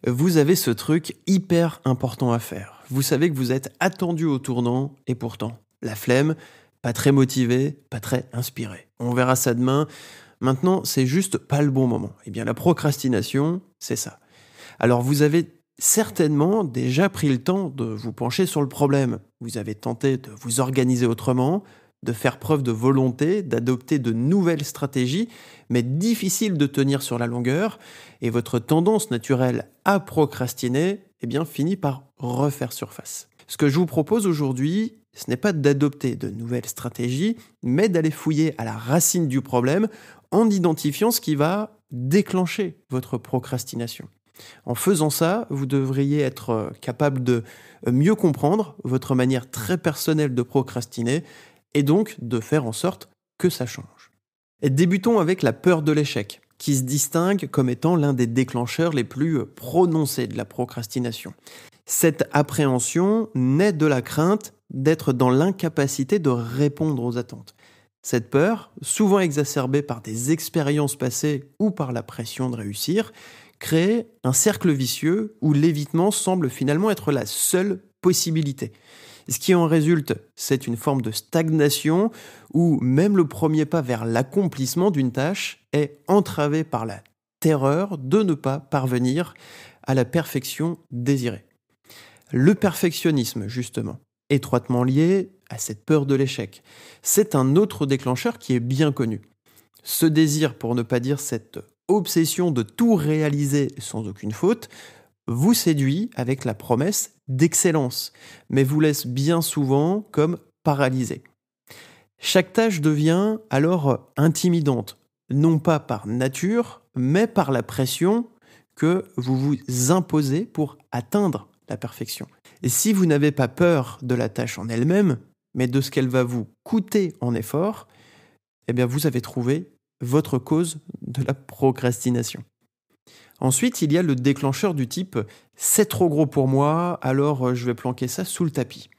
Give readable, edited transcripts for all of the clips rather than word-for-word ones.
Vous avez ce truc hyper important à faire. Vous savez que vous êtes attendu au tournant et pourtant, la flemme, pas très motivé, pas très inspiré. On verra ça demain. Maintenant, c'est juste pas le bon moment. Eh bien, la procrastination, c'est ça. Alors, vous avez certainement déjà pris le temps de vous pencher sur le problème. Vous avez tenté de vous organiser autrement, de faire preuve de volonté, d'adopter de nouvelles stratégies, mais difficile de tenir sur la longueur, et votre tendance naturelle à procrastiner, eh bien, finit par refaire surface. Ce que je vous propose aujourd'hui, ce n'est pas d'adopter de nouvelles stratégies, mais d'aller fouiller à la racine du problème en identifiant ce qui va déclencher votre procrastination. En faisant ça, vous devriez être capable de mieux comprendre votre manière très personnelle de procrastiner et donc de faire en sorte que ça change. Et débutons avec la peur de l'échec, qui se distingue comme étant l'un des déclencheurs les plus prononcés de la procrastination. Cette appréhension naît de la crainte d'être dans l'incapacité de répondre aux attentes. Cette peur, souvent exacerbée par des expériences passées ou par la pression de réussir, crée un cercle vicieux où l'évitement semble finalement être la seule possibilité. Ce qui en résulte, c'est une forme de stagnation où même le premier pas vers l'accomplissement d'une tâche est entravé par la terreur de ne pas parvenir à la perfection désirée. Le perfectionnisme, justement, étroitement lié à cette peur de l'échec, c'est un autre déclencheur qui est bien connu. Ce désir, pour ne pas dire cette obsession de tout réaliser sans aucune faute, vous séduit avec la promesse d'excellence, mais vous laisse bien souvent comme paralysé. Chaque tâche devient alors intimidante, non pas par nature, mais par la pression que vous vous imposez pour atteindre la perfection. Et si vous n'avez pas peur de la tâche en elle-même, mais de ce qu'elle va vous coûter en effort, eh bien vous avez trouvé votre cause de la procrastination. Ensuite, il y a le déclencheur du type « c'est trop gros pour moi, alors je vais planquer ça sous le tapis ».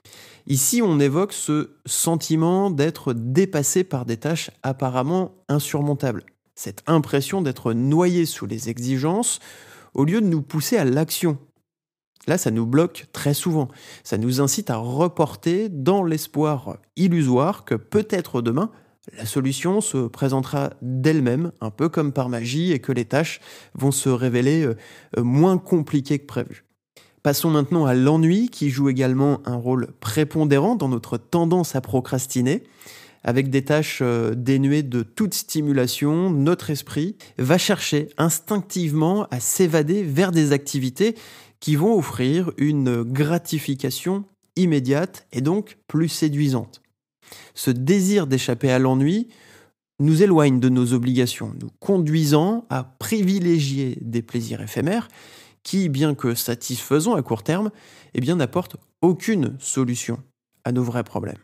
Ici, on évoque ce sentiment d'être dépassé par des tâches apparemment insurmontables. Cette impression d'être noyé sous les exigences au lieu de nous pousser à l'action. Là, ça nous bloque très souvent. Ça nous incite à reporter dans l'espoir illusoire que peut-être demain, la solution se présentera d'elle-même, un peu comme par magie, et que les tâches vont se révéler moins compliquées que prévu. Passons maintenant à l'ennui, qui joue également un rôle prépondérant dans notre tendance à procrastiner. Avec des tâches dénuées de toute stimulation, notre esprit va chercher instinctivement à s'évader vers des activités qui vont offrir une gratification immédiate et donc plus séduisante. Ce désir d'échapper à l'ennui nous éloigne de nos obligations, nous conduisant à privilégier des plaisirs éphémères qui, bien que satisfaisants à court terme, n'apportent aucune solution à nos vrais problèmes.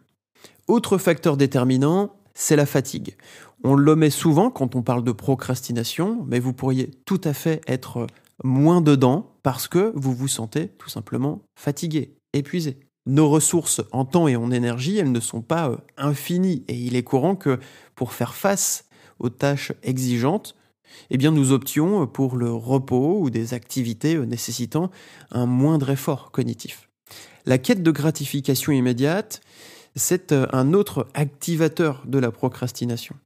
Autre facteur déterminant, c'est la fatigue. On l'omet souvent quand on parle de procrastination, mais vous pourriez tout à fait être moins dedans parce que vous vous sentez tout simplement fatigué, épuisé. Nos ressources en temps et en énergie, elles ne sont pas infinies et il est courant que pour faire face aux tâches exigeantes, nous options pour le repos ou des activités nécessitant un moindre effort cognitif. La quête de gratification immédiate, c'est un autre activateur de la procrastination.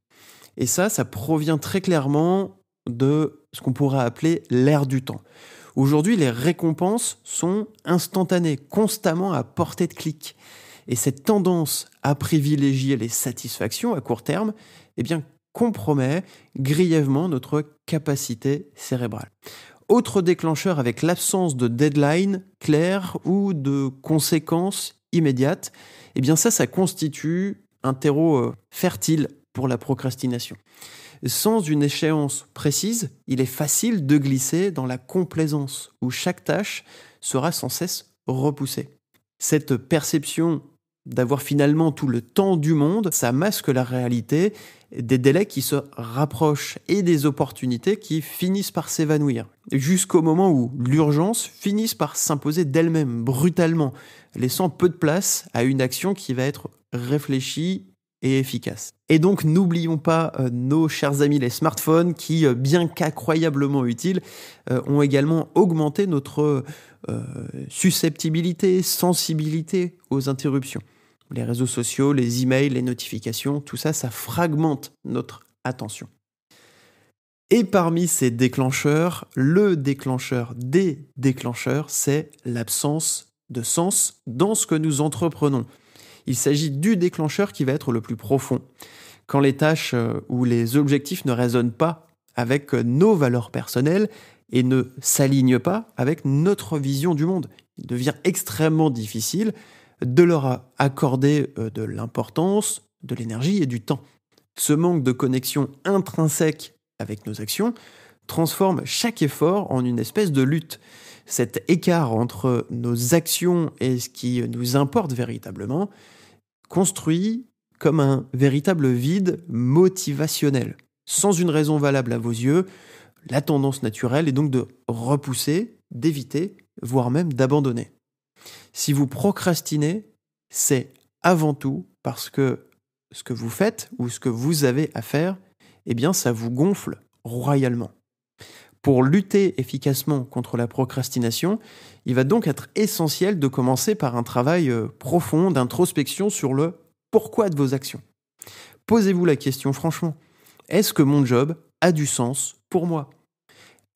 Et ça provient très clairement de ce qu'on pourrait appeler l'ère du temps. Aujourd'hui, les récompenses sont instantanées, constamment à portée de clic. Et cette tendance à privilégier les satisfactions à court terme, compromet grièvement notre capacité cérébrale. Autre déclencheur avec l'absence de deadline claire ou de conséquences immédiates, ça constitue un terreau fertile pour la procrastination. Sans une échéance précise, il est facile de glisser dans la complaisance où chaque tâche sera sans cesse repoussée. Cette perception d'avoir finalement tout le temps du monde, ça masque la réalité des délais qui se rapprochent et des opportunités qui finissent par s'évanouir. Jusqu'au moment où l'urgence finisse par s'imposer d'elle-même, brutalement, laissant peu de place à une action qui va être réfléchie et efficace. Et donc n'oublions pas nos chers amis les smartphones qui, bien qu'incroyablement utiles, ont également augmenté notre susceptibilité, sensibilité aux interruptions. Les réseaux sociaux, les emails, les notifications, tout ça, ça fragmente notre attention. Et parmi ces déclencheurs, le déclencheur des déclencheurs, c'est l'absence de sens dans ce que nous entreprenons. Il s'agit du déclencheur qui va être le plus profond. Quand les tâches ou les objectifs ne résonnent pas avec nos valeurs personnelles et ne s'alignent pas avec notre vision du monde, il devient extrêmement difficile de leur accorder de l'importance, de l'énergie et du temps. Ce manque de connexion intrinsèque avec nos actions transforme chaque effort en une espèce de lutte. Cet écart entre nos actions et ce qui nous importe véritablement construit comme un véritable vide motivationnel. Sans une raison valable à vos yeux, la tendance naturelle est donc de repousser, d'éviter, voire même d'abandonner. Si vous procrastinez, c'est avant tout parce que ce que vous faites ou ce que vous avez à faire, eh bien ça vous gonfle royalement. Pour lutter efficacement contre la procrastination, il va donc être essentiel de commencer par un travail profond d'introspection sur le pourquoi de vos actions. Posez-vous la question franchement, est-ce que mon job a du sens pour moi ?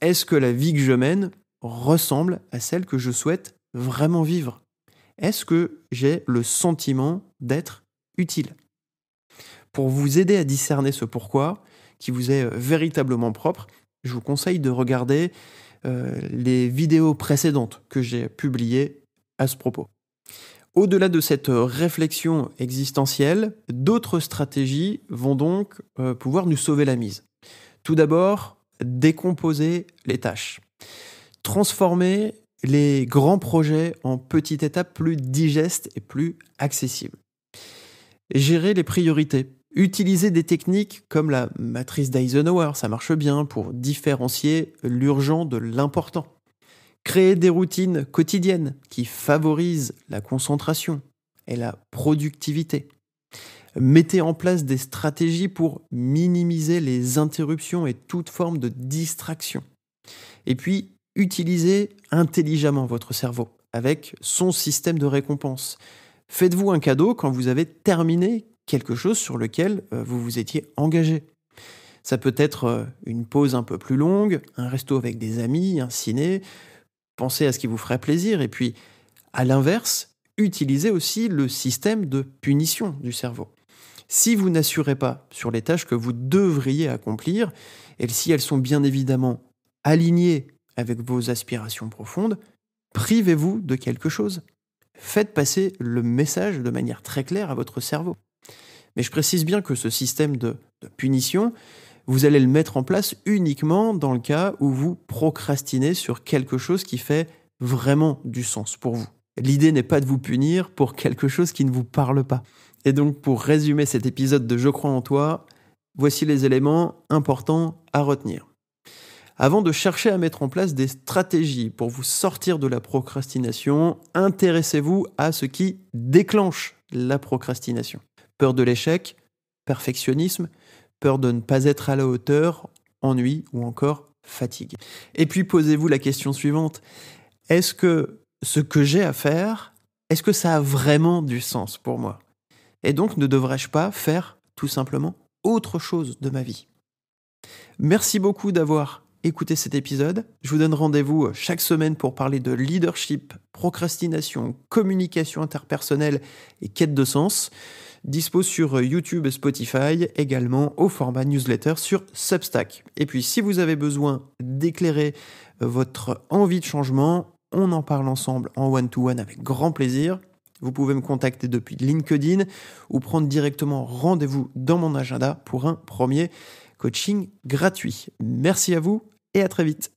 Est-ce que la vie que je mène ressemble à celle que je souhaite vraiment vivre ? Est-ce que j'ai le sentiment d'être utile ? Pour vous aider à discerner ce pourquoi, qui vous est véritablement propre, je vous conseille de regarder les vidéos précédentes que j'ai publiées à ce propos. Au-delà de cette réflexion existentielle, d'autres stratégies vont donc pouvoir nous sauver la mise. Tout d'abord, décomposer les tâches. Transformer les grands projets en petites étapes plus digestes et plus accessibles. Gérer les priorités. Utiliser des techniques comme la matrice d'Eisenhower, ça marche bien pour différencier l'urgent de l'important. Créer des routines quotidiennes qui favorisent la concentration et la productivité. Mettez en place des stratégies pour minimiser les interruptions et toute forme de distraction. Et puis, utilisez intelligemment votre cerveau avec son système de récompense. Faites-vous un cadeau quand vous avez terminé quelque chose sur lequel vous vous étiez engagé. Ça peut être une pause un peu plus longue, un resto avec des amis, un ciné. Pensez à ce qui vous ferait plaisir. Et puis, à l'inverse, utilisez aussi le système de punition du cerveau. Si vous n'assurez pas sur les tâches que vous devriez accomplir, et si elles sont bien évidemment alignées avec vos aspirations profondes, privez-vous de quelque chose. Faites passer le message de manière très claire à votre cerveau. Mais je précise bien que ce système de punition, vous allez le mettre en place uniquement dans le cas où vous procrastinez sur quelque chose qui fait vraiment du sens pour vous. L'idée n'est pas de vous punir pour quelque chose qui ne vous parle pas. Et donc, pour résumer cet épisode de Je crois en toi, voici les éléments importants à retenir. Avant de chercher à mettre en place des stratégies pour vous sortir de la procrastination, intéressez-vous à ce qui déclenche la procrastination. Peur de l'échec, perfectionnisme, peur de ne pas être à la hauteur, ennui ou encore fatigue. Et puis posez-vous la question suivante. Est-ce que ce que j'ai à faire, est-ce que ça a vraiment du sens pour moi ? Et donc ne devrais-je pas faire tout simplement autre chose de ma vie ? Merci beaucoup d'avoir écouté cet épisode. Je vous donne rendez-vous chaque semaine pour parler de leadership, procrastination, communication interpersonnelle et quête de sens. Dispo sur YouTube et Spotify, également au format newsletter sur Substack. Et puis si vous avez besoin d'éclairer votre envie de changement, on en parle ensemble en one-to-one avec grand plaisir. Vous pouvez me contacter depuis LinkedIn ou prendre directement rendez-vous dans mon agenda pour un premier coaching gratuit. Merci à vous et à très vite.